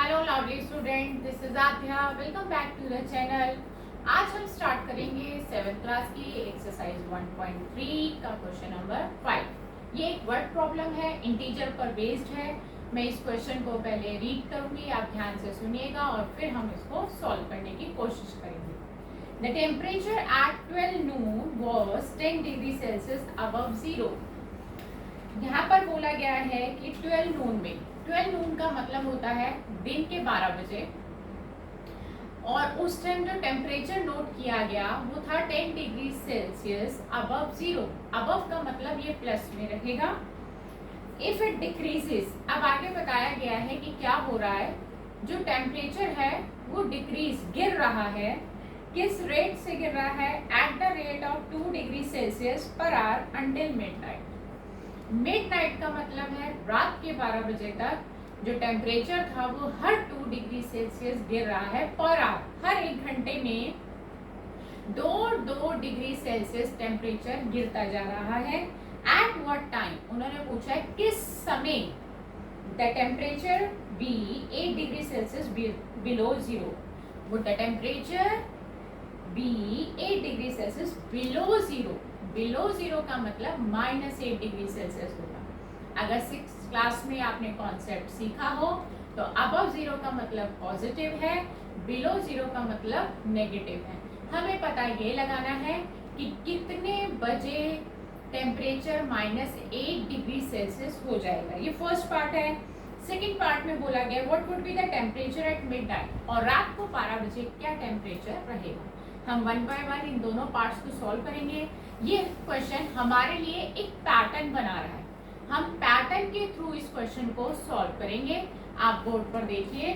Hello lovely student, this is Aadhya. Welcome back to the channel. आज हम start करेंगे 7th class की exercise 1.3 का क्वेश्चन नंबर 5। ये एक वर्ड प्रॉब्लम है, इंटीजर पर बेस्ड है। मैं इस क्वेश्चन को पहले रीड करूंगी, आप ध्यान से सुनिएगा और फिर हम इसको सॉल्व करने की कोशिश करेंगे। The temperature at 12 noon was 10 degree Celsius above zero. यहाँ पर बोला गया है कि 12 नून में, 12 नून का मतलब होता है दिन के 12 बजे, और उस टाइम जो टेम्परेचर नोट किया गया वो था 10 degree Celsius above zero. Above का मतलब ये प्लस में रहेगा। इफ इट डिक्रीजेस, अब आगे बताया गया है कि क्या हो रहा है, जो टेम्परेचर है वो डिक्रीज, गिर रहा है। किस रेट से गिर रहा है? At the rate of 2 degree Celsius per hour until midnight. Midnight का मतलब है रात के 12 बजे तक जो टेम्परेचर था वो हर 2 डिग्री सेल्सियस गिर रहा है पर आवर। हर एक घंटे में 2 डिग्री सेल्सियस टेम्परेचर गिरता जा रहा है। एट व्हाट टाइम, उन्होंने पूछा है किस समय the temperature be 8 degree Celsius below zero. Would the temperature be 8 degree Celsius below zero. Below zero का मतलब -8 डिग्री सेल्सियस होगा। अगर 6th क्लास में आपने कॉन्सेप्ट सीखा हो तो अबव जीरो का मतलब पॉजिटिव है, बिलो जीरो का मतलब नेगेटिव है। हमें पता ये लगाना है कि कितने बजे टेम्परेचर -8 डिग्री सेल्सियस हो जाएगा। ये फर्स्ट पार्ट है। सेकेंड पार्ट में बोला गया what would be the temperature at midnight, और रात को 12 बजे क्या टेम्परेचर रहेगा। हम 1 बाय 1 इन दोनों पार्ट्स को सॉल्व करेंगे। ये क्वेश्चन हमारे लिए एक पैटर्न बना रहा है, हम पैटर्न के थ्रू इस क्वेश्चन को सॉल्व करेंगे। आप बोर्ड पर देखिए,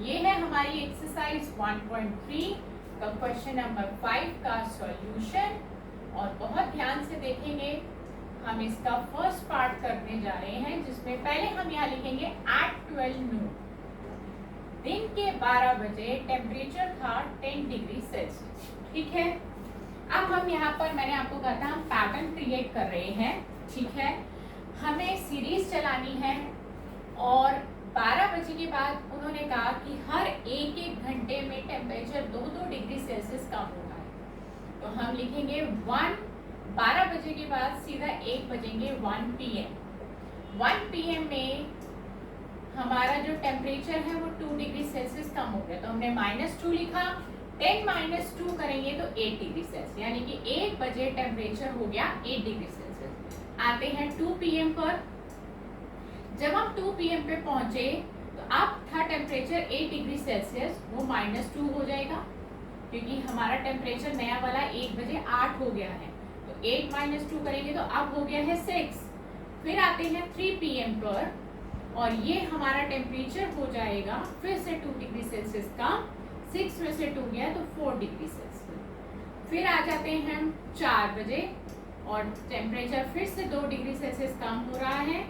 ये है हमारी एक्सरसाइज 1.3 का क्वेश्चन नंबर 5 का सॉल्यूशन, और बहुत ध्यान से देखेंगे। हम इसका फर्स्ट पार्ट करने जा रहे हैं, जिसमें पहले हम यहाँ लिखेंगे एट 12 नून, दिन के 12 बजे टेम्परेचर था 10 डिग्री सेल्सियस। ठीक है, अब हम यहाँ पर, मैंने आपको कहा था हम पैटर्न क्रिएट कर रहे हैं। ठीक है, हमें सीरीज चलानी है, और 12 बजे के बाद उन्होंने कहा कि हर एक घंटे में टेम्परेचर 2 डिग्री सेल्सियस कम हो रहा है। तो हम लिखेंगे 12 बजे के बाद सीधा 1 बजेंगे 1 PM। 1 PM में हमारा जो टेम्परेचर है वो 2 डिग्री सेल्सियस कम हो गया, तो हमने -2 लिखा। 10 - 2 करेंगे तो 8 डिग्री सेल्सियस, यानी कि 1 बजे टेम्परेचर हो गया 8 डिग्री सेल्सियस। आते हैं 2 PM पर। जब हम 2 PM पे पहुंचे तो अब था टेम्परेचर 8 डिग्री सेल्सियस, वो -2 हो जाएगा, क्योंकि हमारा टेम्परेचर नया वाला 1 बजे 8 हो गया है। तो 8 - 2 करेंगे तो अब हो गया है 6। फिर आते हैं 3 PM पर, और ये हमारा टेम्परेचर हो जाएगा फिर से 2 डिग्री सेल्सियस कम। 6 में से 2 गया तो 4 डिग्री सेल्सियस। फिर आ जाते हैं हम 4 बजे, और टेम्परेचर फिर से 2 डिग्री सेल्सियस कम हो रहा है,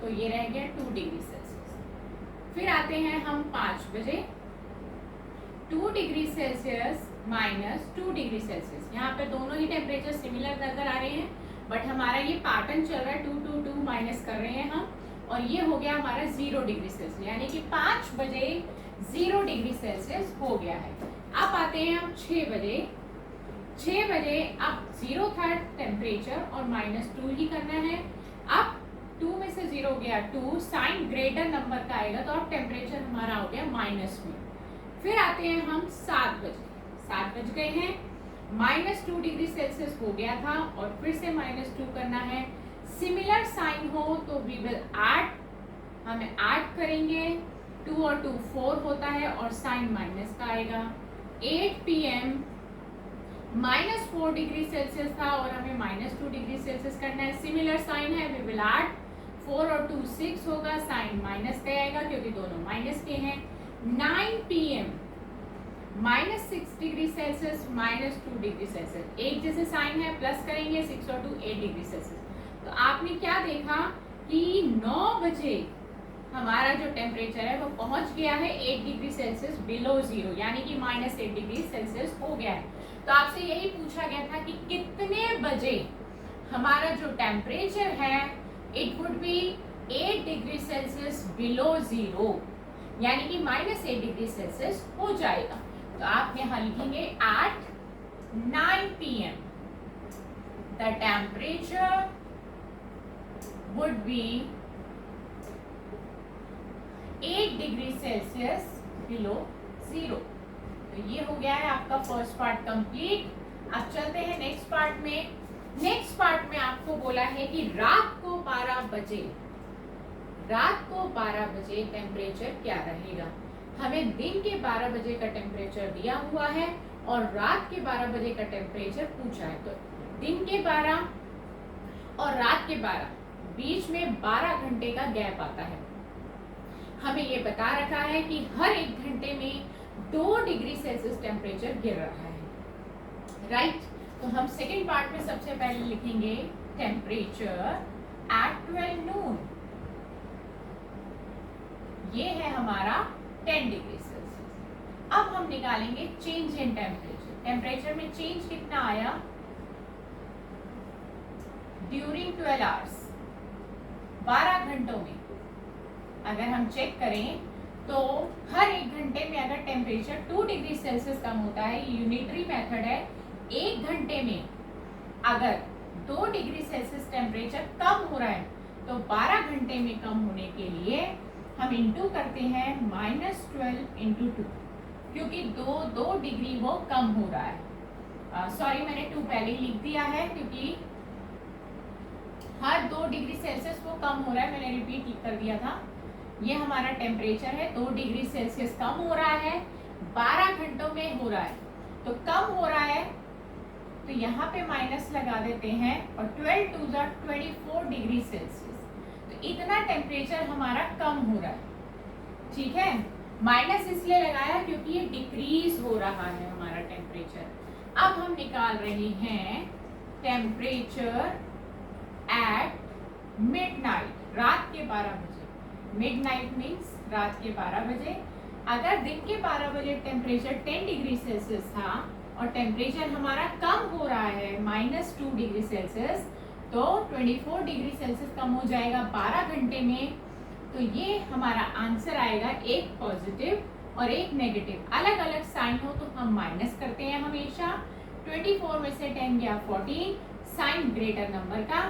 तो ये रह गया 2 डिग्री सेल्सियस। फिर आते हैं हम 5 बजे, 2 डिग्री सेल्सियस -2 डिग्री सेल्सियस। यहाँ पे दोनों ही टेम्परेचर सिमिलर नजर आ रहे हैं, बट हमारा ये पैटर्न चल रहा है, 2 2 2 माइनस कर रहे हैं हम, और ये हो गया हमारा 0 डिग्री सेल्सियस, यानी कि 5 बजे 0 डिग्री सेल्सियस हो गया है। अब आते हैं हम 6 बजे। 6 बजे अब 0 था टेम्परेचर और -2 ही करना है। अब 2 में से 0 गया 2, साइन ग्रेटर नंबर का आएगा, तो अब टेम्परेचर हमारा हो गया माइनस में। फिर आते हैं हम 7 बजे, 7 बज गए हैं, -2 डिग्री सेल्सियस हो गया था और फिर से -2 करना है। सिमिलर साइन हो तो वी विल ऐड, हमें ऐड करेंगे। 2 और 2 4 होता है, और साइन माइनस का आएगा। 8 PM -4 डिग्री सेल्सियस था और हमें -2 डिग्री सेल्सियस करना है। सिमिलर साइन है, वी विल ऐड। 4 और 2 6 होगा, साइन माइनस का आएगा क्योंकि दोनों माइनस के हैं। 9 PM -6 degree Celsius -2 degree Celsius, एक जैसे साइन है, प्लस करेंगे, 6 और 2 8 डिग्री सेल्सियस। तो आपने क्या देखा कि 9 बजे हमारा जो टेम्परेचर है वो पहुंच गया है 8 डिग्री सेल्सियस बिलो जीरो, यानी कि -8 डिग्री सेल्सियस हो गया है। तो आपसे यही पूछा गया था कि कितने बजे हमारा जो टेम्परेचर है it would be 8 degree Celsius below zero. यानी कि -8 डिग्री सेल्सियस हो जाएगा। तो आप यहाँ लिखेंगे at 9 PM the temperature would be 8 degree Celsius below 0। तो ये हो गया है आपका फर्स्ट पार्ट कंप्लीट। अब चलते हैं नेक्स्ट पार्ट में। नेक्स्ट पार्ट में आपको बोला है कि रात को 12 बजे टेम्परेचर क्या रहेगा। हमें दिन के 12 बजे का टेम्परेचर दिया हुआ है और रात के 12 बजे का टेम्परेचर पूछा है। तो दिन के 12 और रात के 12 बीच में 12 घंटे का गैप आता है। हमें ये बता रखा है कि हर 1 घंटे में 2 डिग्री सेल्सियस टेम्परेचर गिर रहा है, राइट। तो हम सेकेंड पार्ट में सबसे पहले लिखेंगे टेम्परेचर एट 12 नून। ये है हमारा 10 डिग्री सेल्सियस। अब हम निकालेंगे चेंज इन टेम्परेचर। टेम्परेचर में चेंज कितना आया ड्यूरिंग 12 आवर्स, 12 घंटों में। अगर हम चेक करें तो हर 1 घंटे में अगर टेम्परेचर 2 डिग्री सेल्सियस कम होता है, यूनिटरी मेथड है, 1 घंटे में अगर 2 डिग्री सेल्सियस टेम्परेचर कम हो रहा है तो 12 घंटे में कम होने के लिए हम इंटू करते हैं -12 × 2, क्योंकि 2 डिग्री वो कम हो रहा है। सॉरी, मैंने 2 पहले ही लिख दिया है क्योंकि हर 2 डिग्री सेल्सियस वो कम हो रहा है, मैंने रिपीट कर दिया था। ये हमारा टेम्परेचर है, 2 डिग्री सेल्सियस कम हो रहा है, 12 घंटों में हो रहा है। तो कम हो रहा है तो यहाँ पे माइनस लगा देते हैं और 12 2 24 डिग्री सेल्सियस। तो इतना टेम्परेचर हमारा कम हो रहा है, ठीक है। माइनस इसलिए लगाया क्योंकि ये डिक्रीज हो रहा है हमारा टेम्परेचर। अब हम निकाल रहे हैं टेम्परेचर एट मिडनाइट, रात के 12 बजे। मिडनाइट मीन्स रात के 12 बजे। अगर दिन के 12 बजे टेम्परेचर 10 डिग्री सेल्सियस था और टेम्परेचर हमारा कम हो रहा है -2 डिग्री सेल्सियस, तो 24 डिग्री सेल्सियस कम हो जाएगा 12 घंटे में। तो ये हमारा आंसर आएगा, एक पॉजिटिव और एक नेगेटिव। अलग अलग साइन हो तो हम माइनस करते हैं हमेशा। 24 में से 10 गया 14, साइन ग्रेटर नंबर का।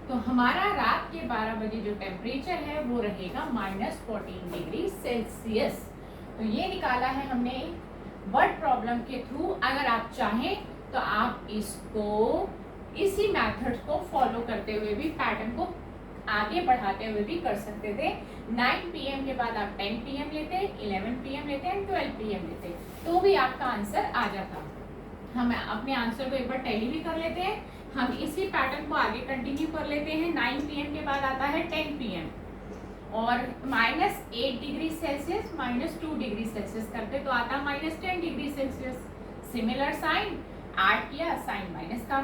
तो हमारा रात के 12 बजे जो टेम्परेचर है वो रहेगा -14 डिग्री सेल्सियस। तो ये निकाला है हमने वर्ड प्रॉब्लम के थ्रू। अगर आप चाहें तो आप इसको इसी मेथड को फॉलो करते हुए भी पैटर्न को आगे बढ़ाते हुए भी कर सकते थे। 9 PM के बाद आप 10 PM लेते, 11 PM लेते हैं, 12 PM लेते, तो भी आपका आंसर आ जाता। हम अपने आंसर को एक बार टैली भी कर लेते हैं। हम इसी पैटर्न को आगे कंटिन्यू कर लेते हैं। 9 PM के बाद आता है 10 PM और -8 डिग्री सेल्सियस -2 डिग्री सेल्सियस करते तो आता -10 degree Celsius. Similar sign, add किया, साइन माइनस का।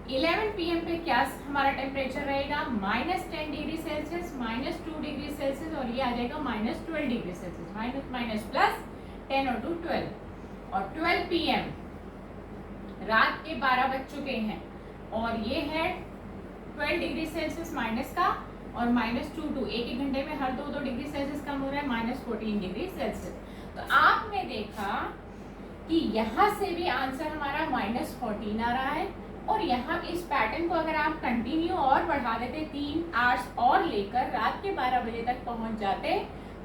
11 PM पे क्या हमारा टेम्परेचर रहेगा -10 डिग्री सेल्सियस -2 डिग्री सेल्सियस और ये आ जाएगा -12 degree Celsius. Minus minus plus, 10 और 2 12। और 12 PM रात के 12 बज चुके हैं और ये है 12 डिग्री सेल्सियस माइनस का और -2 एक घंटे में हर 2 डिग्री सेल्सियस कम हो रहा है -14 डिग्री सेल्सियस। तो आपने देखा कि यहाँ से भी आंसर हमारा -14 आ रहा है और यहाँ इस पैटर्न को अगर आप कंटिन्यू और बढ़ा देते 3 आवर्स और लेकर रात के 12 बजे तक पहुँच जाते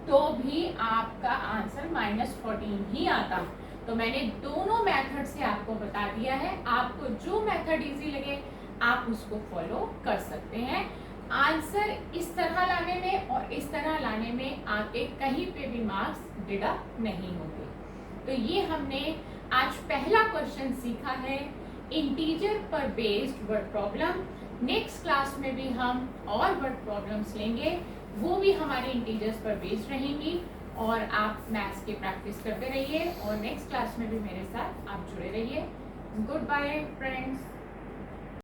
तो भी आपका आंसर -14 ही आता। तो मैंने दोनों मेथड से आपको बता दिया है। आपको जो मेथड इजी लगे आप उसको फॉलो कर सकते हैं। आंसर इस तरह लाने में और इस तरह लाने में आपके कहीं पे भी मार्क्स डिडक्ट नहीं होते। तो ये हमने आज पहला क्वेश्चन सीखा है, इंटीजर पर based word problem. Next class में भी हम और वर्ड प्रॉब्लम्स लेंगे, वो भी हमारे इंटीजर्स पर बेस्ड रहेंगी और आप मैथ्स की प्रैक्टिस करते रहिए और नेक्स्ट क्लास में भी मेरे साथ आप जुड़े रहिए। Goodbye friends.